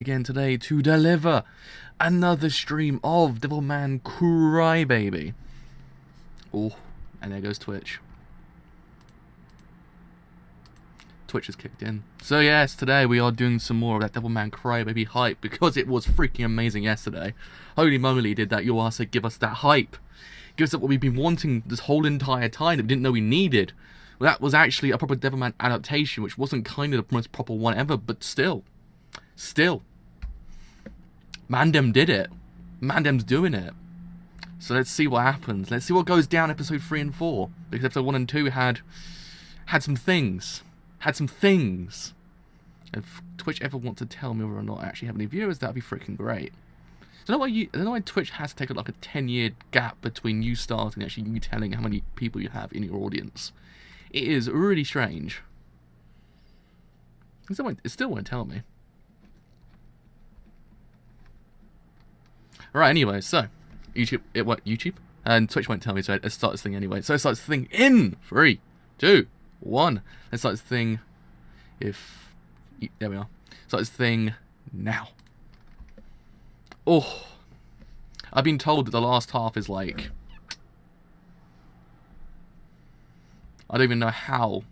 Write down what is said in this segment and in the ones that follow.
Again today to deliver another stream of Devilman Crybaby. Oh, and there goes Twitch. Twitch has kicked in. So yes, today we are doing some more of that Devilman Crybaby hype because it was freaking amazing yesterday. Holy moly, did that Yuasa give us that hype. Give us what we've been wanting this whole entire time that we didn't know we needed. Well, that was actually a proper Devilman adaptation, which wasn't kind of the most proper one ever, but still. Mandem did it. Mandem's doing it. So let's see what happens. Let's see what goes down episode 3 and 4. Because episode 1 and 2 had some things. If Twitch ever wants to tell me whether or not I actually have any viewers, that'd be freaking great. I don't know why Twitch has to take like a 10-year gap between you starting and actually you telling how many people you have in your audience. It is really strange. It still won't tell me. Alright, anyway, so YouTube? And Twitch won't tell me, so let's start this thing anyway. So let's start this thing in 3, 2, 1. Let's start this thing there we are. Start this thing now. Oh, I've been told that the last half is like, I don't even know how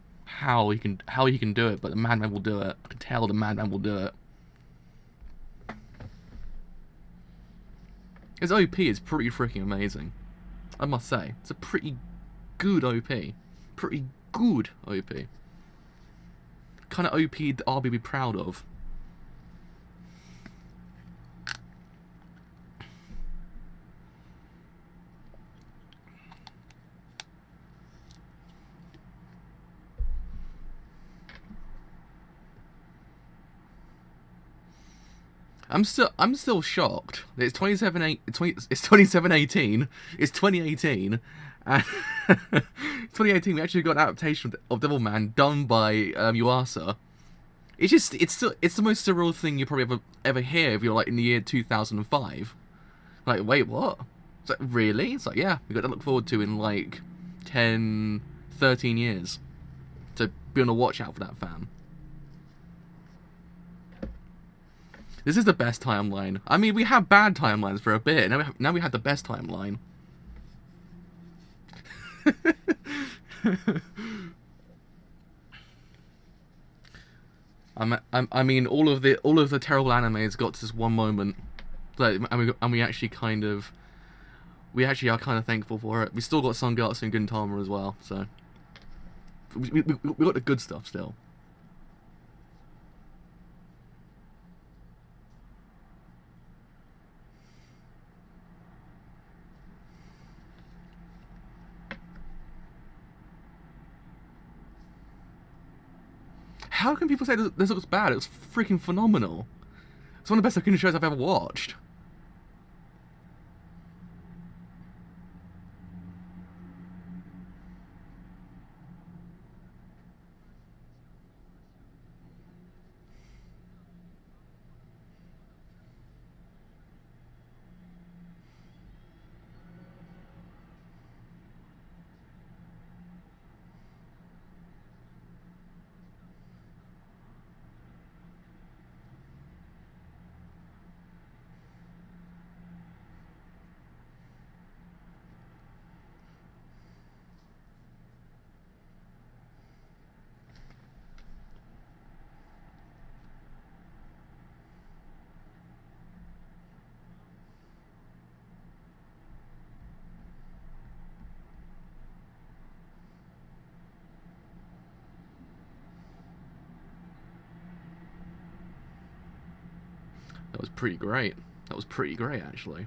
he can do it, but the madman will do it. I can tell the madman will do it. His OP is pretty freaking amazing, I must say. It's a pretty good OP. Pretty good OP. Kind of OP that I'll be proud of. I'm still shocked. It's 2018. It's 2018, and 2018 we actually got an adaptation of Devilman done by Yuasa. It's the most surreal thing you probably ever hear if you're like in the year 2005. Like, wait, what? It's like, really? It's like, yeah, we got to look forward to in like 10, 13 years. So be on the watch out for that, fam. This is the best timeline. I mean, we had bad timelines for a bit. Now we have the best timeline. I mean, all of the terrible animes got to this one moment, like, and we actually are kind of thankful for it. We still got Sungatsu and Gintama as well, so we got the good stuff still. How can people say this looks bad? It was freaking phenomenal. It's one of the best looking shows I've ever watched. That was pretty great. That was pretty great, actually.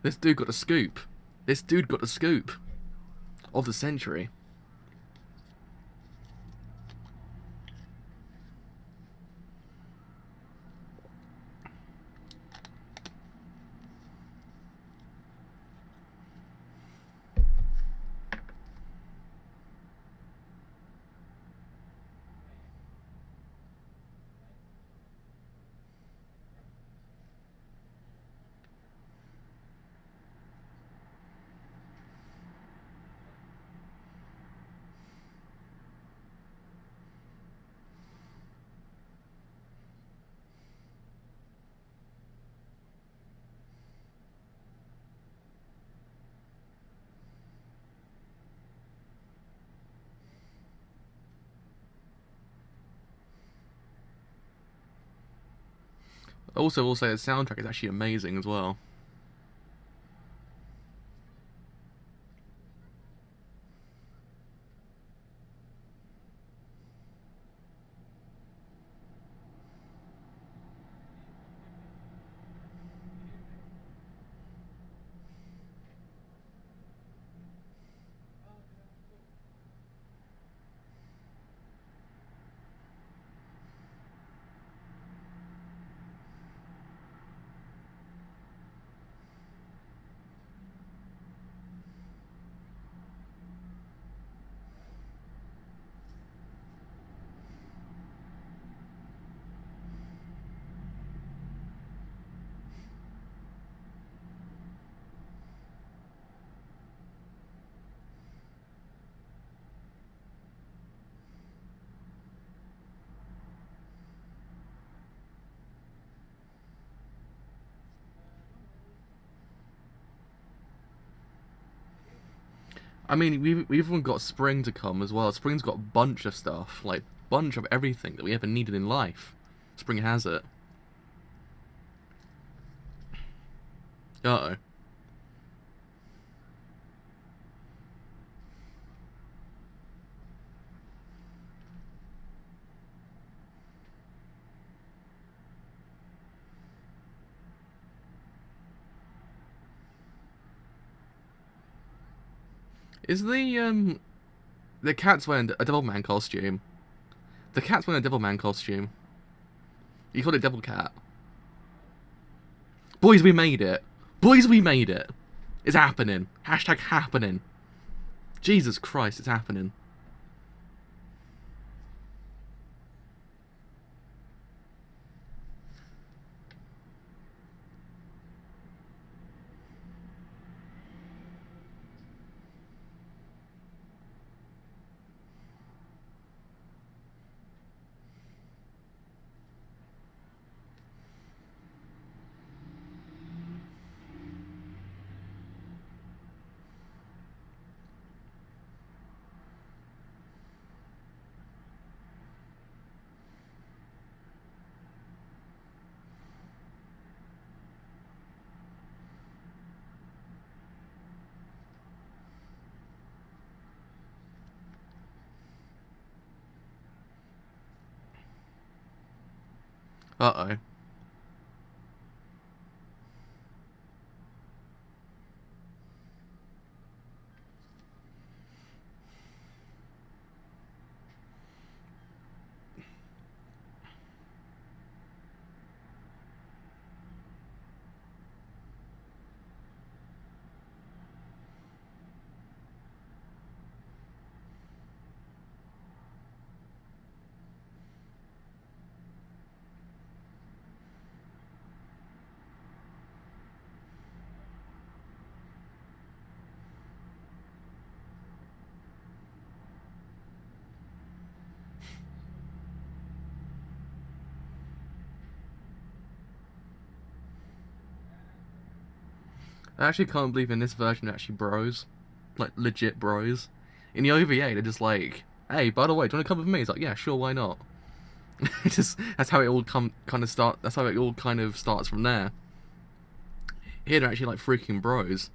This dude got a scoop. This dude got the scoop of the century. Also, the soundtrack is actually amazing as well. I mean, we've even got Spring to come as well. Spring's got a bunch of stuff, like bunch of everything that we ever needed in life. Spring has it. Uh oh. Is the cat's wearing a Devilman costume? The cat's wearing a Devilman costume. You called it Devil Cat. Boys, we made it. Boys, we made it. It's happening. Hashtag happening. Jesus Christ, it's happening. Uh-oh. I actually can't believe in this version they're actually bros. Like, legit bros. In the OVA, they're just like, hey, by the way, do you want to come with me? It's like, yeah, sure, why not? That's how it all that's how it all kind of starts from there. Here they're actually like freaking bros.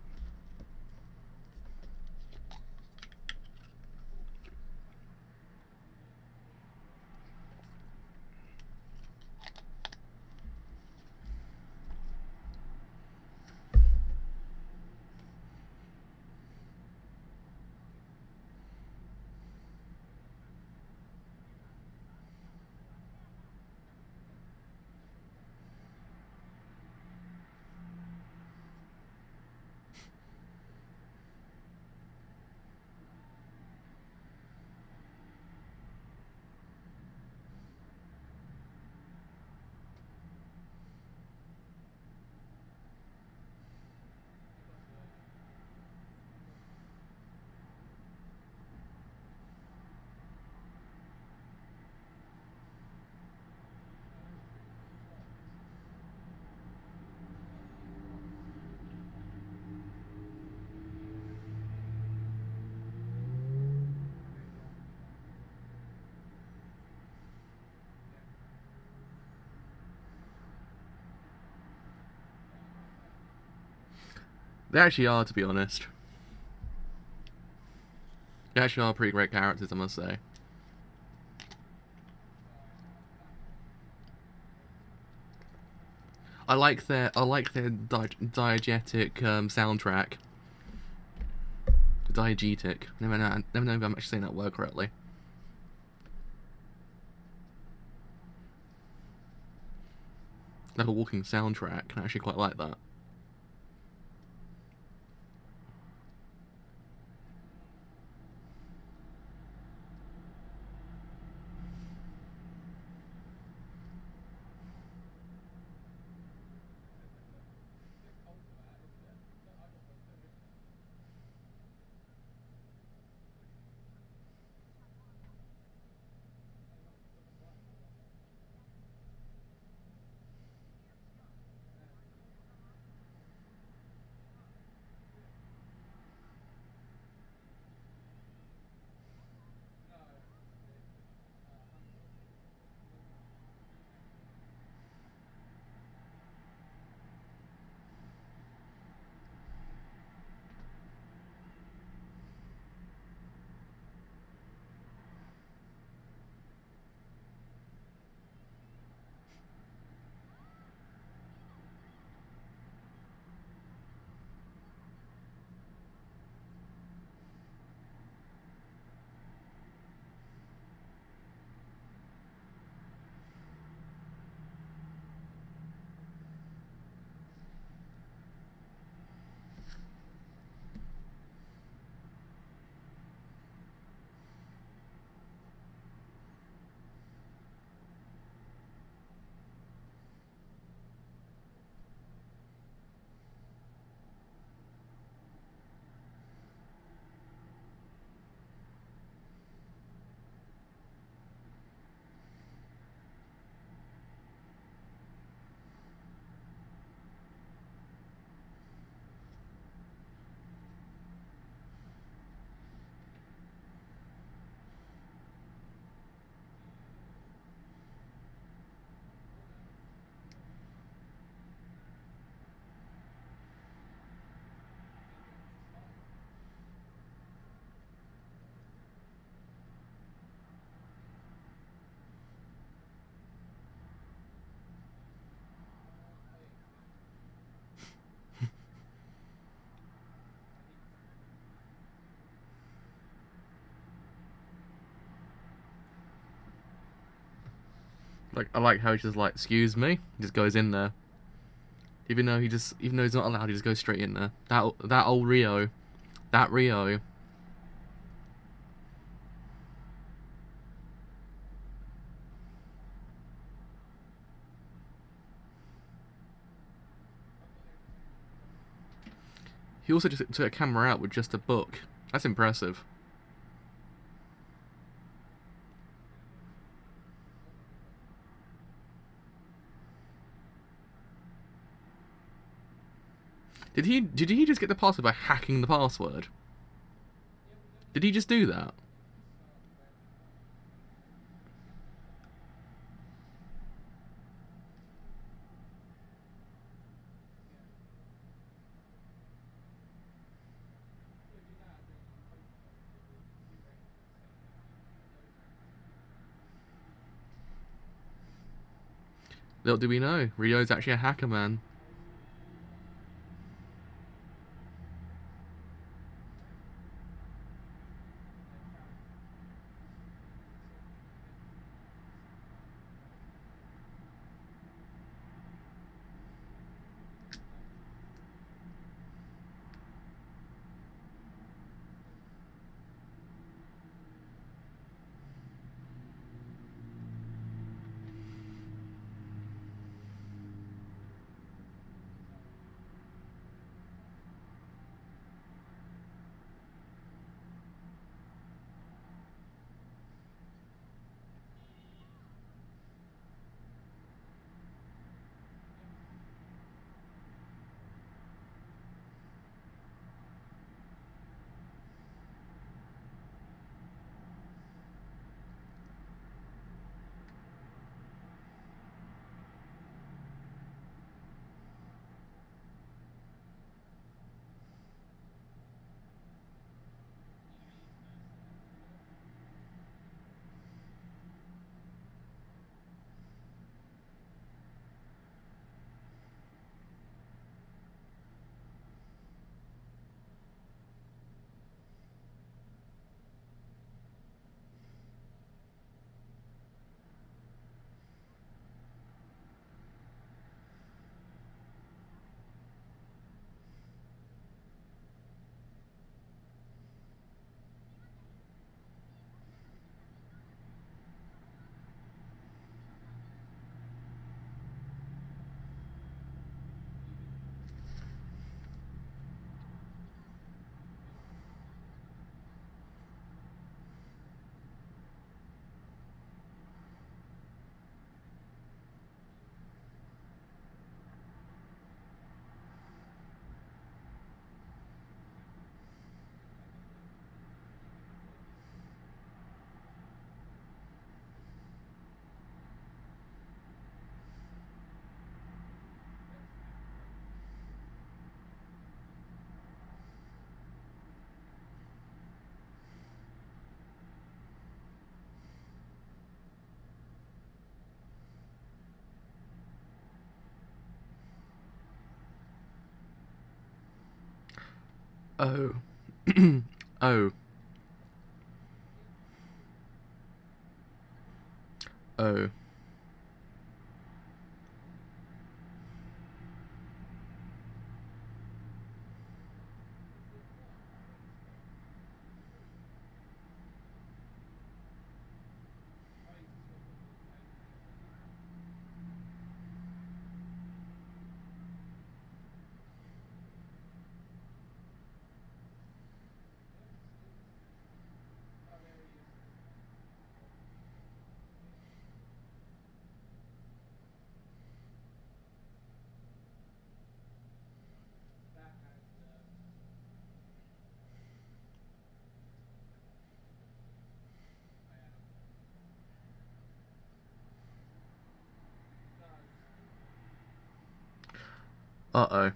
They actually are, to be honest. They actually are pretty great characters, I must say. I like their diegetic soundtrack. Diegetic. Never know if I'm actually saying that word correctly. Like a walking soundtrack. I actually quite like that. Like, I like how he's just like, excuse me, he just goes in there. Even though he's not allowed, he just goes straight in there. That old Rio. That Rio. He also just took a camera out with just a book. That's impressive. Did he just get the password by hacking the password? Did he just do that? Little do we know, Rio's actually a hacker, man. Oh. Oh. Oh. Uh-oh.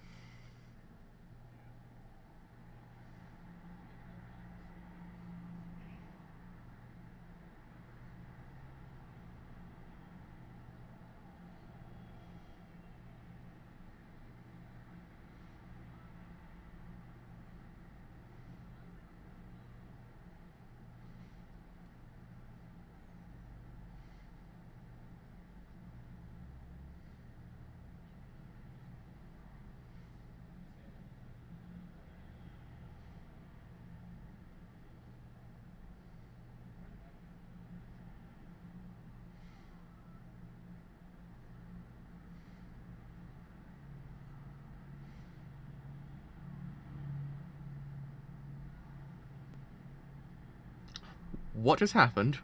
What just happened?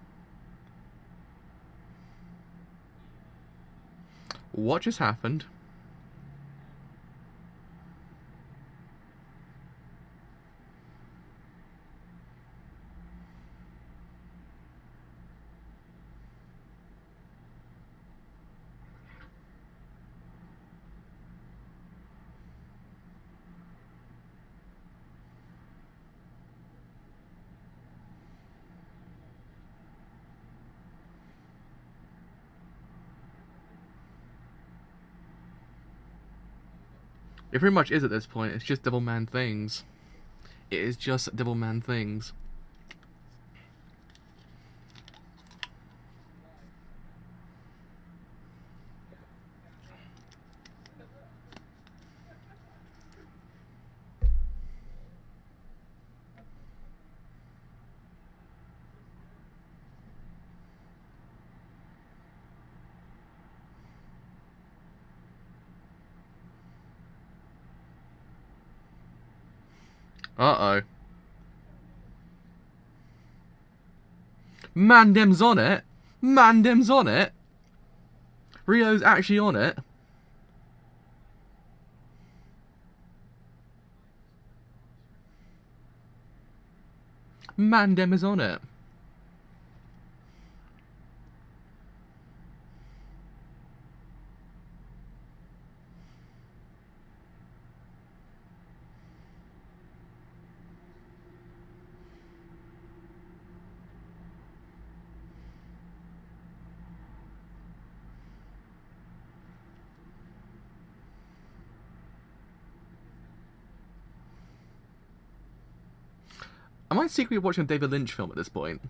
What just happened? It pretty much is at this point. It's just Devilman things. It is just Devilman things. Uh-oh. Mandem's on it. Mandem's on it. Rio's actually on it. Mandem is on it. Am I secretly watching a David Lynch film at this point?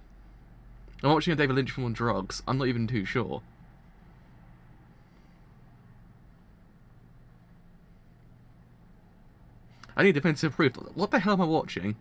I'm watching a David Lynch film on drugs. I'm not even too sure. I need definitive proof. What the hell am I watching?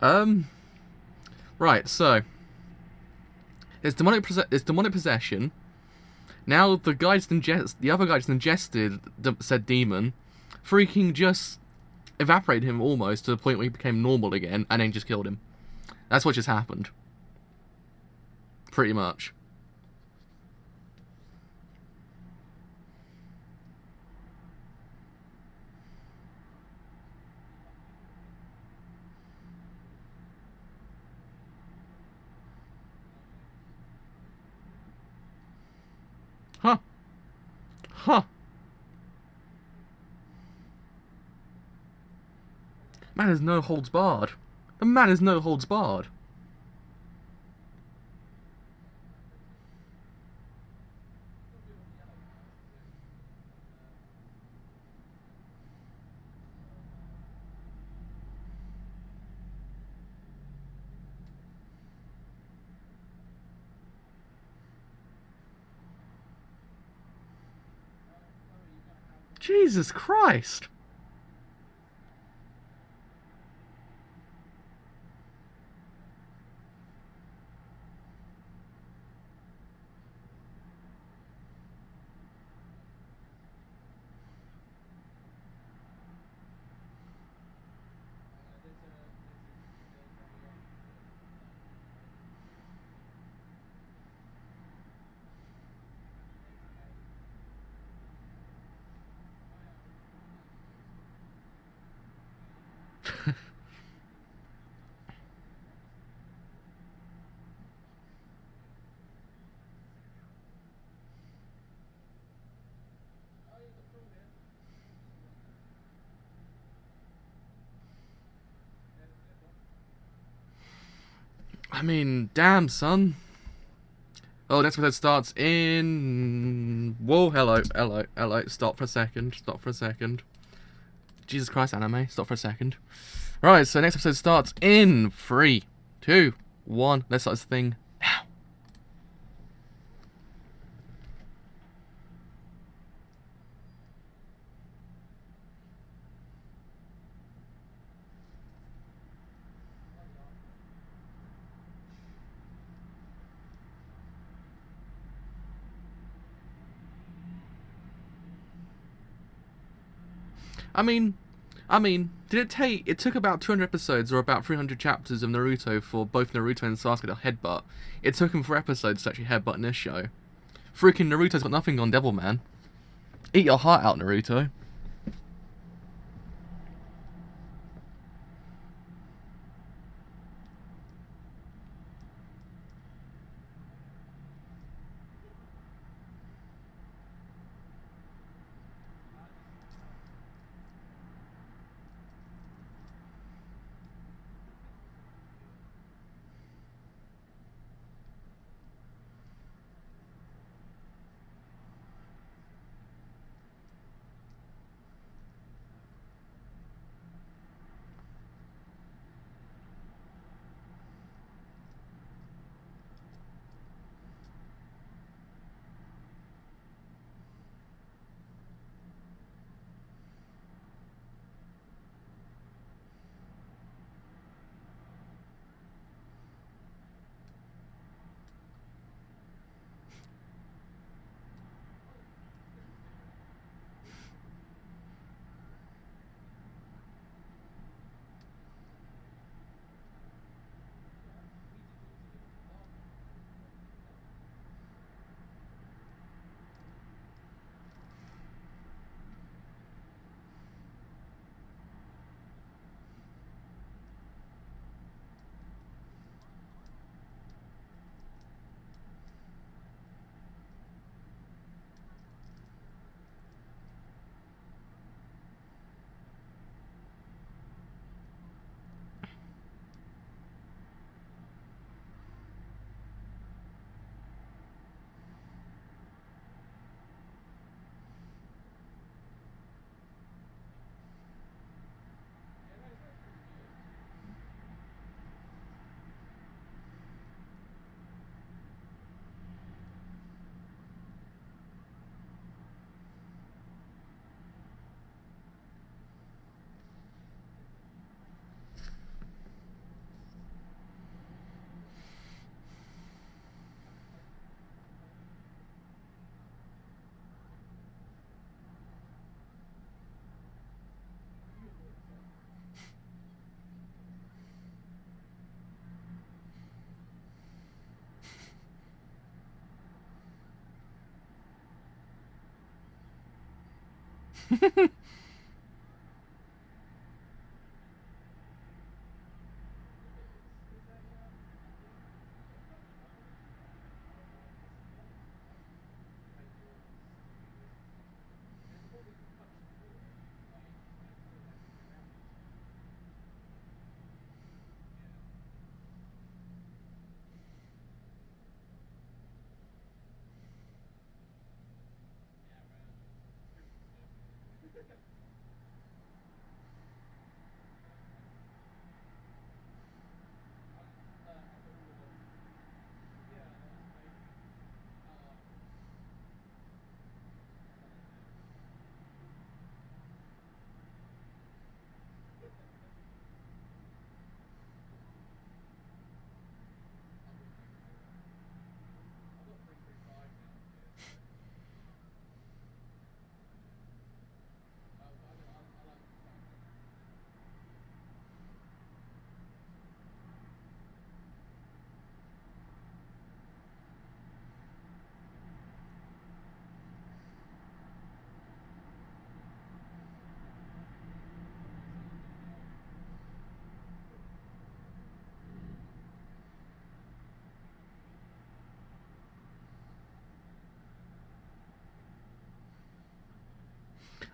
Um. Right. So it's demonic possession. Now the other guy just ingested said demon, freaking just evaporated him almost to the point where he became normal again, and then just killed him. That's what just happened. Pretty much. Huh. Huh. Man is no holds barred. The man is no holds barred. Jesus Christ. I mean, damn, son. Oh, next episode starts in... Whoa, hello. Stop for a second. Jesus Christ, anime. Stop for a second. Right, so next episode starts in 3, 2, 1. Let's start this thing now. I mean, did it take... It took about 200 episodes or about 300 chapters of Naruto for both Naruto and Sasuke to headbutt. It took him 4 episodes to actually headbutt in this show. Freaking Naruto's got nothing on Devilman. Eat your heart out, Naruto.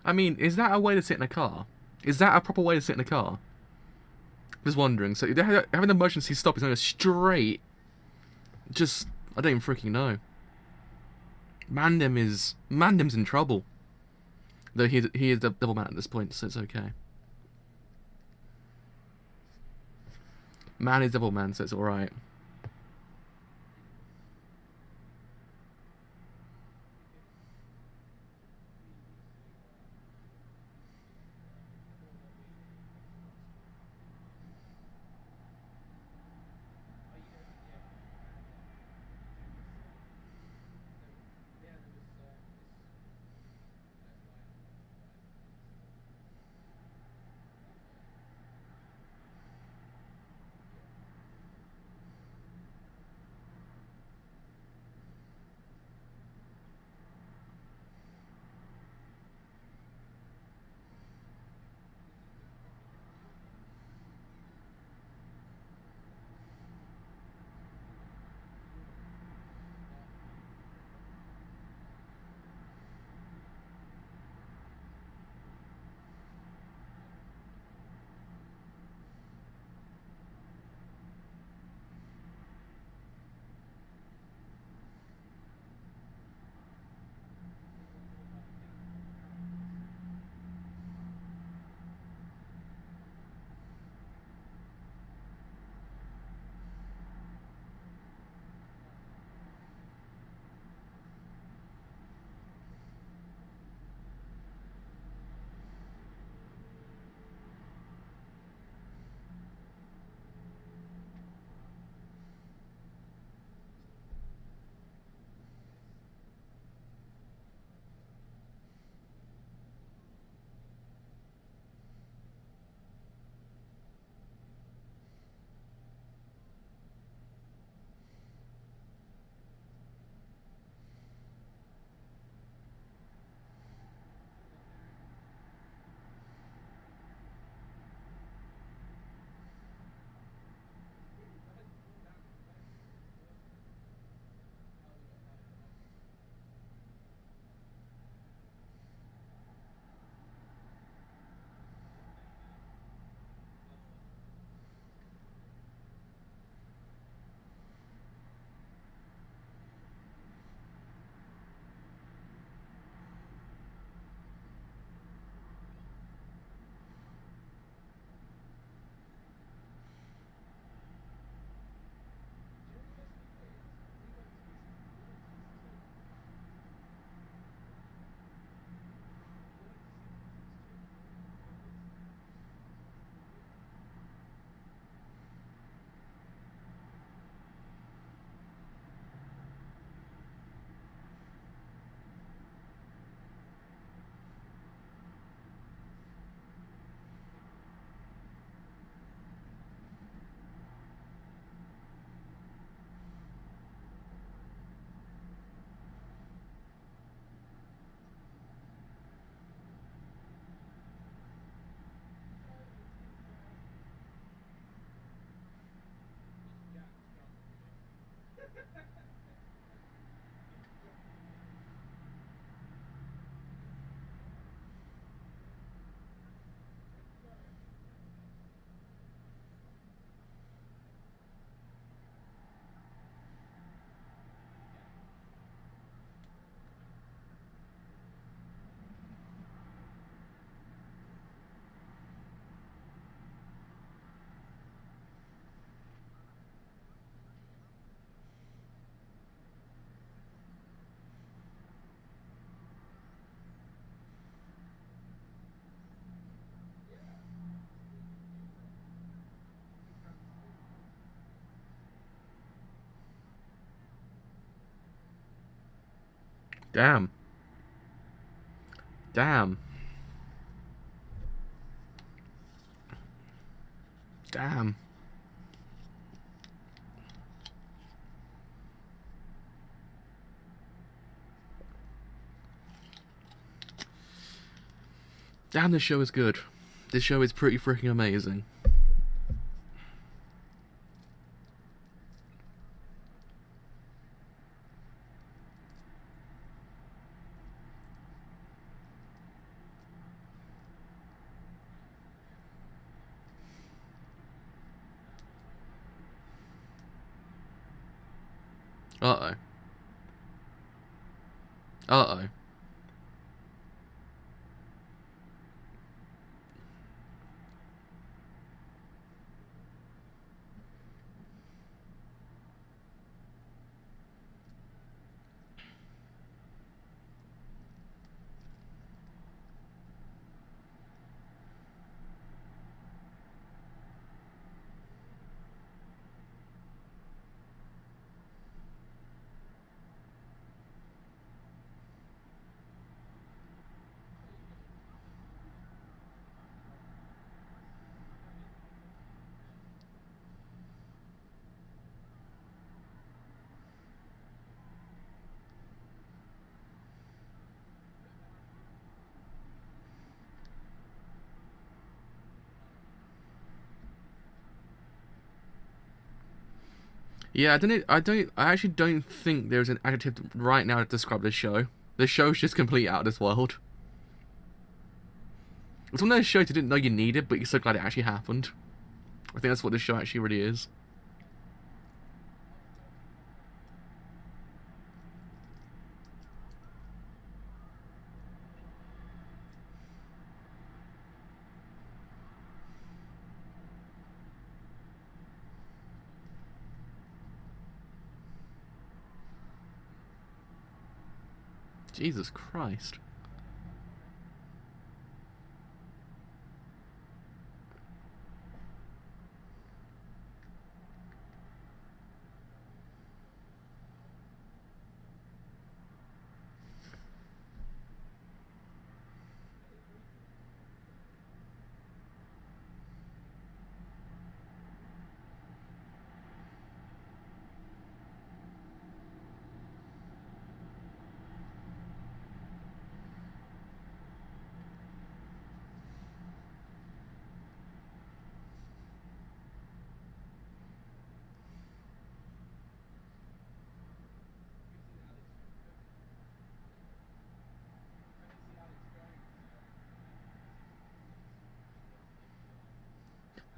I mean, is that a way to sit in a car? Is that a proper way to sit in a car? Just wondering. So having an emergency stop is going straight. Just I don't even freaking know. Mandem's in trouble. Though he is the Devilman at this point, so it's okay. Man is Devilman, so it's all right. Damn. Damn. Damn. Damn, this show is good. This show is pretty freaking amazing. Uh-oh. Uh-oh. Yeah, I actually don't think there's an adjective right now to describe this show. This show's just completely out of this world. It's one of those shows you didn't know you needed, but you're so glad it actually happened. I think that's what this show actually really is. Jesus Christ.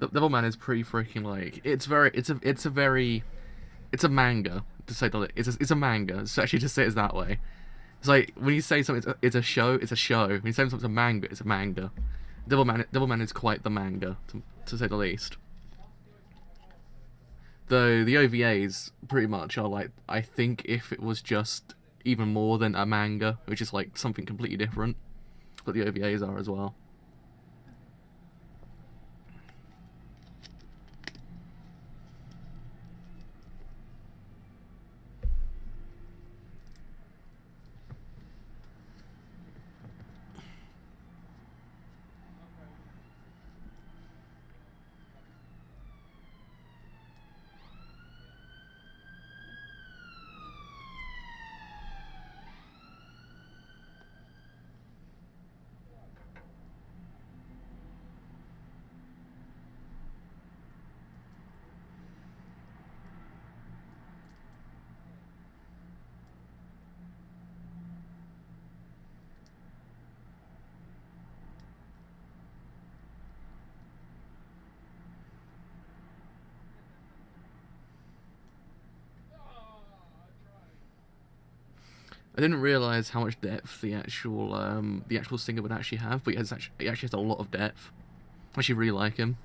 Devilman is pretty freaking like it's a manga to say that it's a manga. So actually, just say it that way. It's like when you say something, it's a show. It's a show. When you say something's a manga, it's a manga. Devilman is quite the manga to say the least. Though the OVAs pretty much are like, I think if it was just even more than a manga, which is like something completely different, but the OVAs are as well. I didn't realize how much depth the actual singer would actually have, but he actually has a lot of depth. I actually really like him.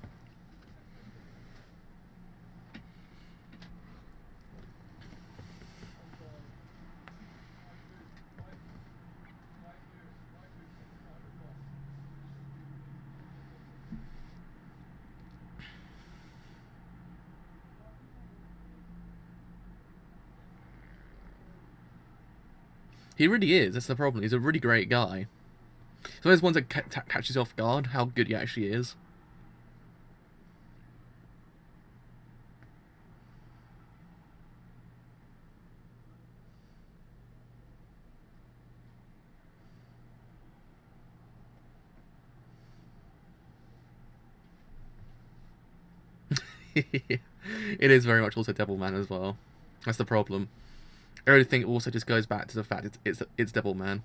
He really is. That's the problem. He's a really great guy. So there's one that catches you off guard how good he actually is. It is very much also Devilman as well. That's the problem. Everything also just goes back to the fact it's Devilman.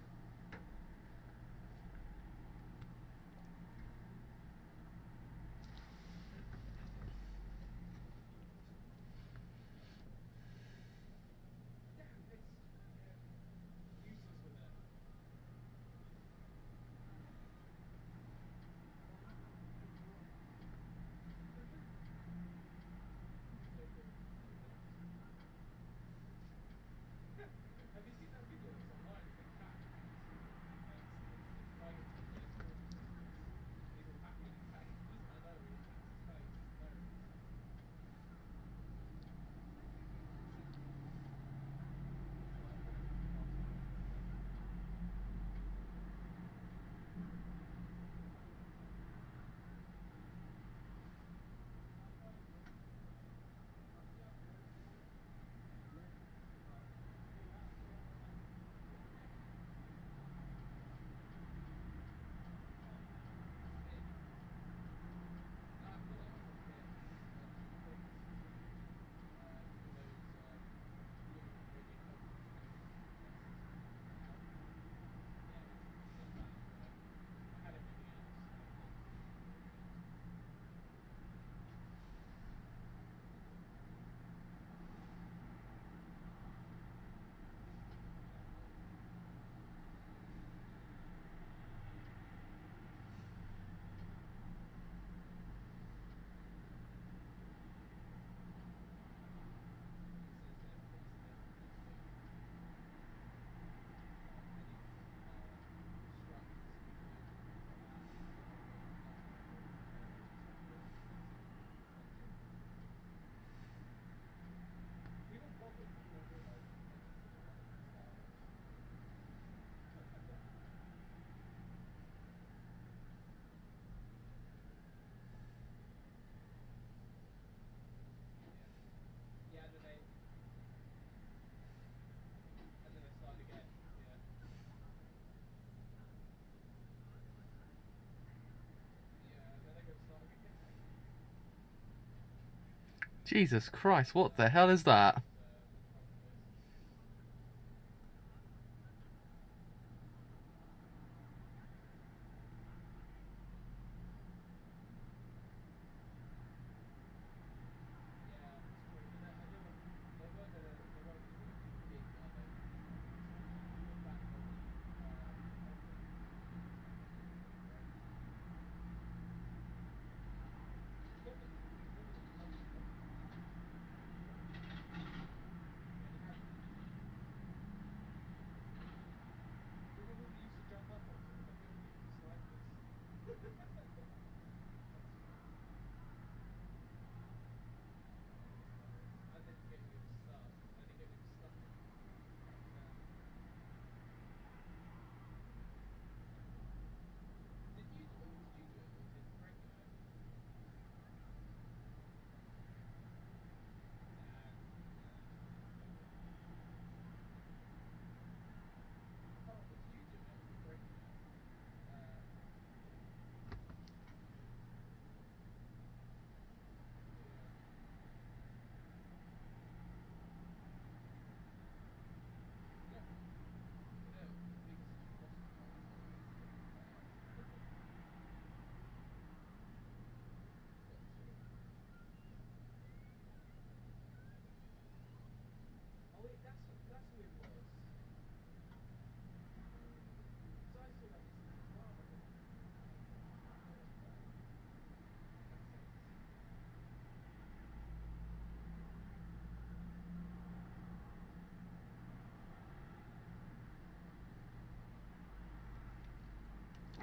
Jesus Christ, what the hell is that?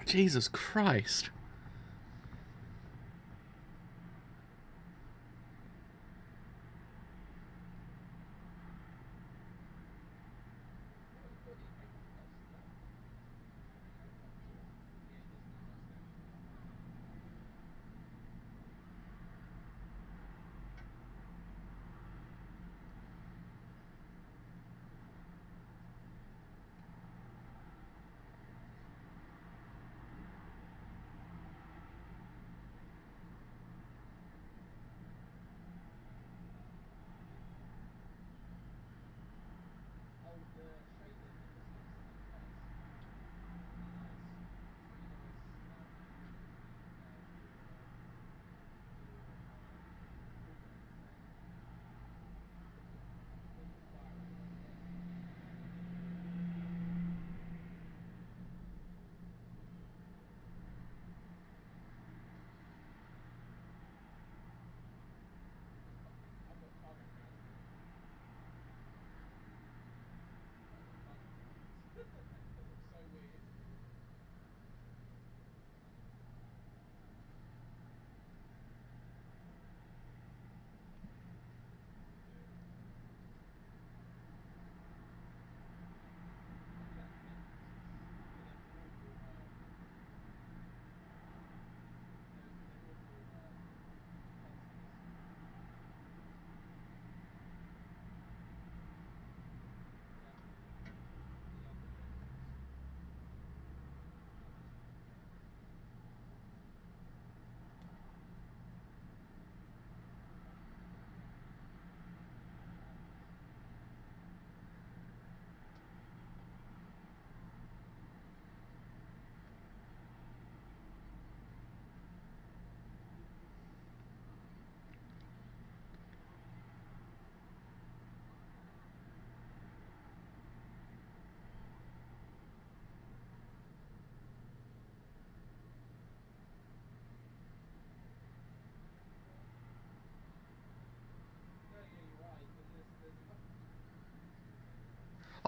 Jesus Christ.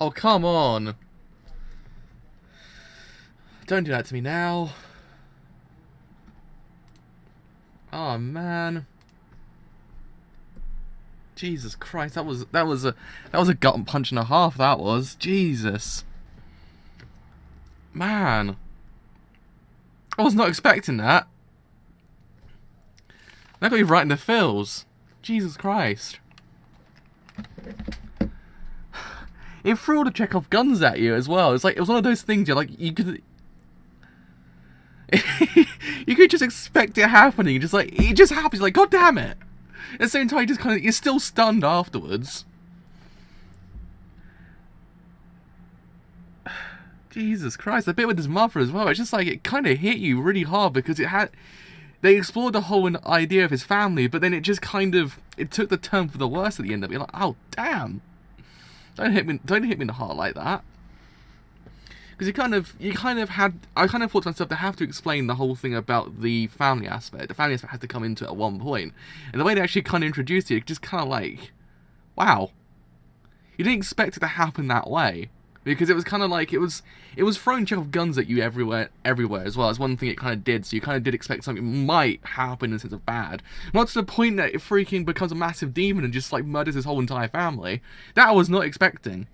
Oh, come on. Don't do that to me now. Oh, man. Jesus Christ, that was a gut punch and a half, that was. Jesus. Man. I was not expecting that. That got me right in the feels. Jesus Christ. It threw all the Chekhov guns at you as well. It's like, it was one of those things you're like, you could... you could just expect it happening. Just like, it just happens. Like, God damn it. At the same time, you just kind of, you're still stunned afterwards. Jesus Christ. The bit with his mother as well. It's just like, it kind of hit you really hard because it had... They explored the whole idea of his family, but then it just kind of... It took the turn for the worse at the end of it. You're like, oh, damn. Don't hit me in the heart like that. Because I kind of thought to myself, they have to explain the whole thing about the family aspect. The family aspect has to come into it at one point. And the way they actually kind of introduced it, just kind of like, wow. You didn't expect it to happen that way. Because it was kind of like, it was throwing Chekhov guns at you everywhere as well. That's one thing it kind of did. So you kind of did expect something might happen in the sense of bad. Not to the point that it freaking becomes a massive demon and just like murders his whole entire family. That I was not expecting.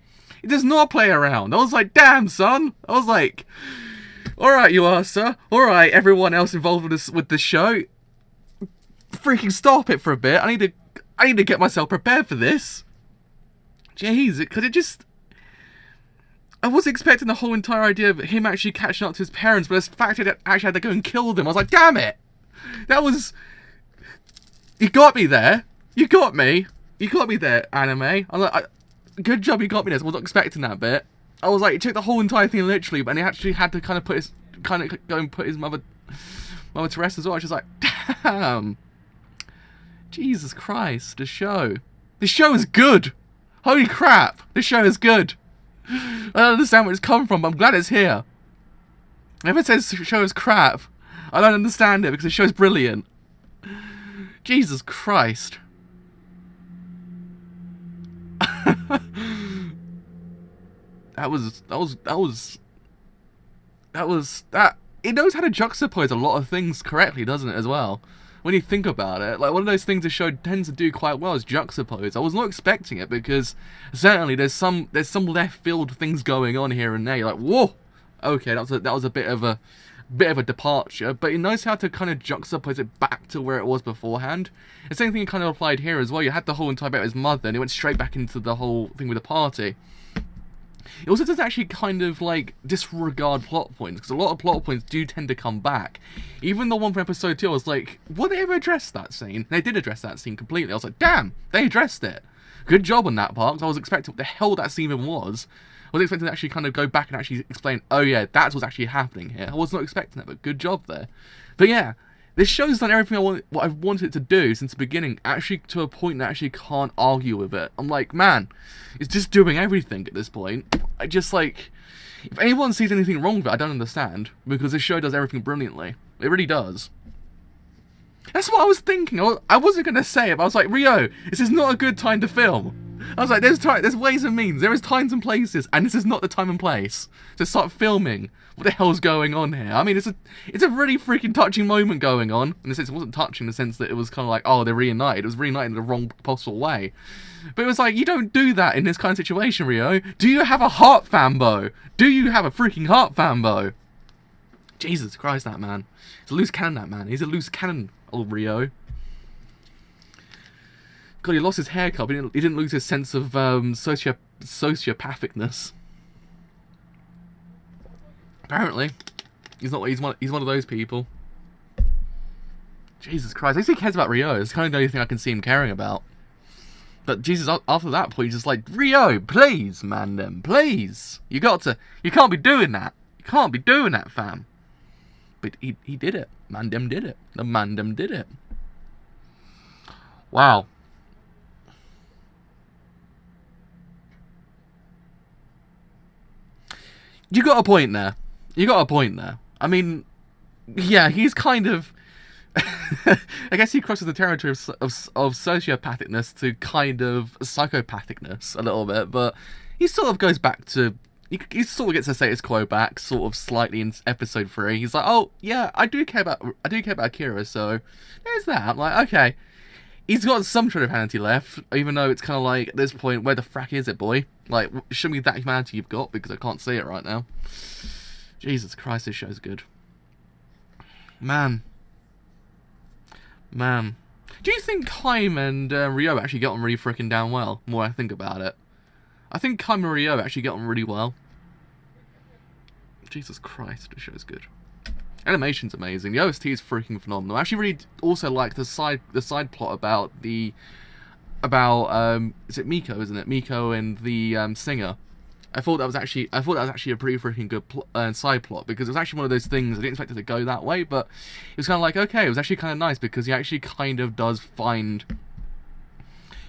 It does not play around. I was like, damn, son. I was like, alright, you are, sir. Alright, everyone else involved with this show. Freaking stop it for a bit. I need to get myself prepared for this. Jeez, because it just... I wasn't expecting the whole entire idea of him actually catching up to his parents, but the fact that it actually had to go and kill them, I was like, damn it! That was... You got me there. You got me. You got me there, anime. I'm like, good job you got me there. I was not expecting that bit. I was like, it took the whole entire thing literally, but he actually had to kind of go and put his mother to rest as well. I was just like, damn. Jesus Christ, the show. The show is good. Holy crap, the show is good. I don't understand where it's come from, but I'm glad it's here. If it says the show is crap, I don't understand it because the show's brilliant. Jesus Christ. it knows how to juxtapose a lot of things correctly, doesn't it, as well? When you think about it, like, one of those things the show tends to do quite well is juxtapose. I was not expecting it, because certainly there's some left field things going on here and there. You're like, whoa, okay, that was a bit of a departure, but it knows how to kind of juxtapose it back to where it was beforehand. The same thing kind of applied here as well. You had the whole entire bit with his mother, and it went straight back into the whole thing with the party. It also does actually kind of, like, disregard plot points, because a lot of plot points do tend to come back. Even the one from episode 2, I was like, would they ever address that scene? They did address that scene completely. I was like, damn, they addressed it. Good job on that part, because I was expecting what the hell that scene even was. I was expecting to actually kind of go back and actually explain, oh yeah, that's what's actually happening here. I was not expecting that, but good job there. But yeah, this show's done everything what I've wanted it to do since the beginning, actually to a point that I actually can't argue with it. I'm like, man, it's just doing everything at this point. I just, like, if anyone sees anything wrong with it, I don't understand, because this show does everything brilliantly. It really does. That's what I was thinking. I wasn't going to say it, but I was like, Rio, this is not a good time to film. I was like, there's ways and means. There is times and places, and this is not the time and place to start filming. What the hell's going on here? I mean, it's a really freaking touching moment going on. In the sense, it wasn't touching in the sense that it was kind of like, oh, they're reunited. It was reunited in the wrong possible way. But it was like, you don't do that in this kind of situation, Rio. Do you have a heart, Fambo? Do you have a freaking heart, Fambo? Jesus Christ, that man. He's a loose cannon, that man. He's a loose cannon, old Rio. God, he lost his haircut, but he didn't lose his sense of sociopathicness. Apparently, he's one of those people. Jesus Christ, at least he cares about Rio. It's kind of the only thing I can see him caring about. But Jesus, after that point, he's just like, Rio, please, man, please. You can't be doing that. You can't be doing that, fam. But he did it. Mandem did it. The Mandem did it. Wow. You got a point there. I mean, yeah, he's kind of... I guess he crosses the territory of sociopathicness to kind of psychopathicness a little bit, but he sort of goes back to... He sort of gets the status quo back, sort of slightly in episode 3. He's like, oh, yeah, I do care about Akira, so there's that. I'm like, okay. He's got some shred of humanity left, even though it's kind of like, at this point, where the frack is it, boy? Like, show me that humanity you've got, because I can't see it right now. Jesus Christ, this show's good. Man. Do you think Kaim and Ryo actually get on really freaking damn well, the more I think about it? I think Kaim and Ryo actually get on really well. Jesus Christ, this show's good. Animation's amazing. The OST is freaking phenomenal. I actually really also like the side plot about is it Miko, isn't it? Miko and the singer. I thought that was actually a pretty freaking good side plot, because it was actually one of those things I didn't expect it to go that way, but it was kind of like, okay, it was actually kind of nice, because he actually kind of does find...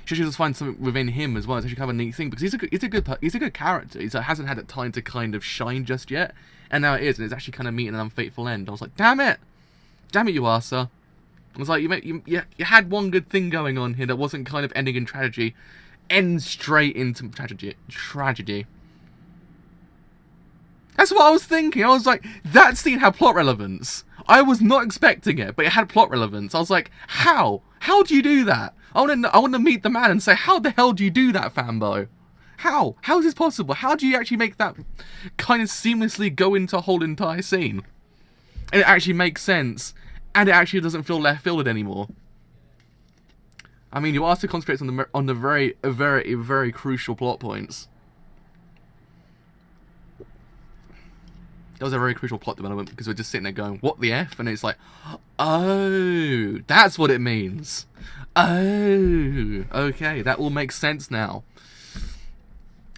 She actually does find something within him as well. It's actually kind of a neat thing, because he's a good character. He hasn't had that time to kind of shine just yet, and now it is, and it's actually kind of meeting an unfaithful end. I was like, damn it, Yuasa. I was like, you had one good thing going on here that wasn't kind of ending in tragedy, ends straight into tragedy. That's what I was thinking. I was like, that scene had plot relevance. I was not expecting it, but it had plot relevance. I was like, how? How do you do that? I want to meet the man and say, how the hell do you do that, Fambo? How? How is this possible? How do you actually make that kind of seamlessly go into a whole entire scene? And it actually makes sense, and it actually doesn't feel left-fielded anymore. I mean, you are to concentrate on the very, very crucial plot points. That was a very crucial plot development, because we're just sitting there going, what the F? And it's like, oh, that's what it means. Oh, okay, that all makes sense now.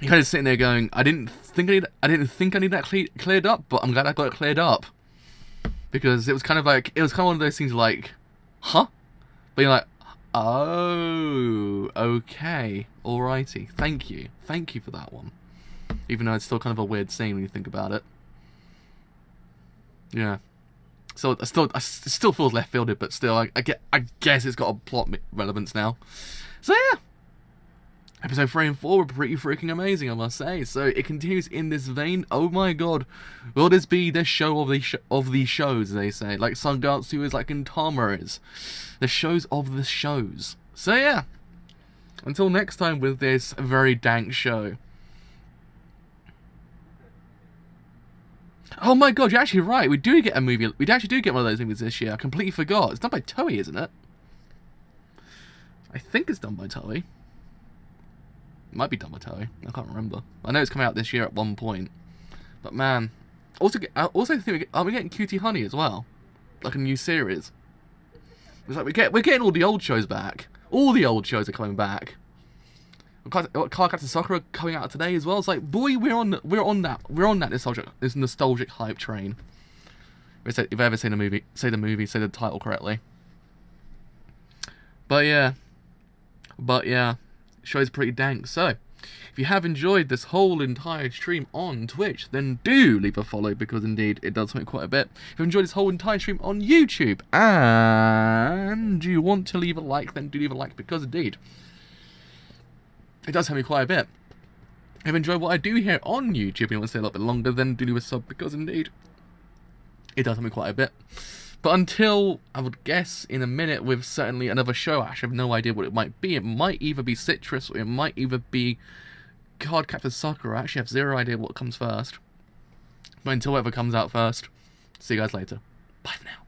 You're kind of sitting there going, I didn't think I need that cleared up, but I'm glad I got it cleared up. Because it was kind of one of those things like, huh? But you're like, oh, okay, alrighty, thank you for that one. Even though it's still kind of a weird scene when you think about it. Yeah. So it still feels left-fielded, but still, I guess it's got a plot relevance now. So yeah, Episode 3 and 4 were pretty freaking amazing, I must say. So it continues in this vein. Oh my god, will this be the show of the shows, they say, like Sangatsu is, like Gintama is, the shows of the shows. So yeah, until next time with this very dank show. Oh my god, you're actually right. We do get a movie. We actually do get one of those movies this year. I completely forgot. It's done by Toei, isn't it? I think it's done by Toei. It might be done by Toei. I can't remember. I know it's coming out this year at one point. But man, I also think are we getting Cutie Honey as well, like a new series? It's like we're getting all the old shows back. All the old shows are coming back. Cardcaptor Sakura coming out today as well. It's like, boy, we're on that nostalgic hype train. If you've ever seen a movie, say the title correctly. But yeah, show's pretty dank. So, if you have enjoyed this whole entire stream on Twitch, then do leave a follow, because indeed it does help me quite a bit. If you've enjoyed this whole entire stream on YouTube and you want to leave a like, then do leave a like, because indeed it does help me quite a bit. If you enjoy what I do here on YouTube and you want to stay a little bit longer, then do leave a sub, because indeed it does help me quite a bit. But until, I would guess, in a minute with certainly another show, I actually have no idea what it might be. It might either be Citrus or it might either be Cardcaptor Sakura. I actually have zero idea what comes first. But until whatever comes out first, see you guys later. Bye for now.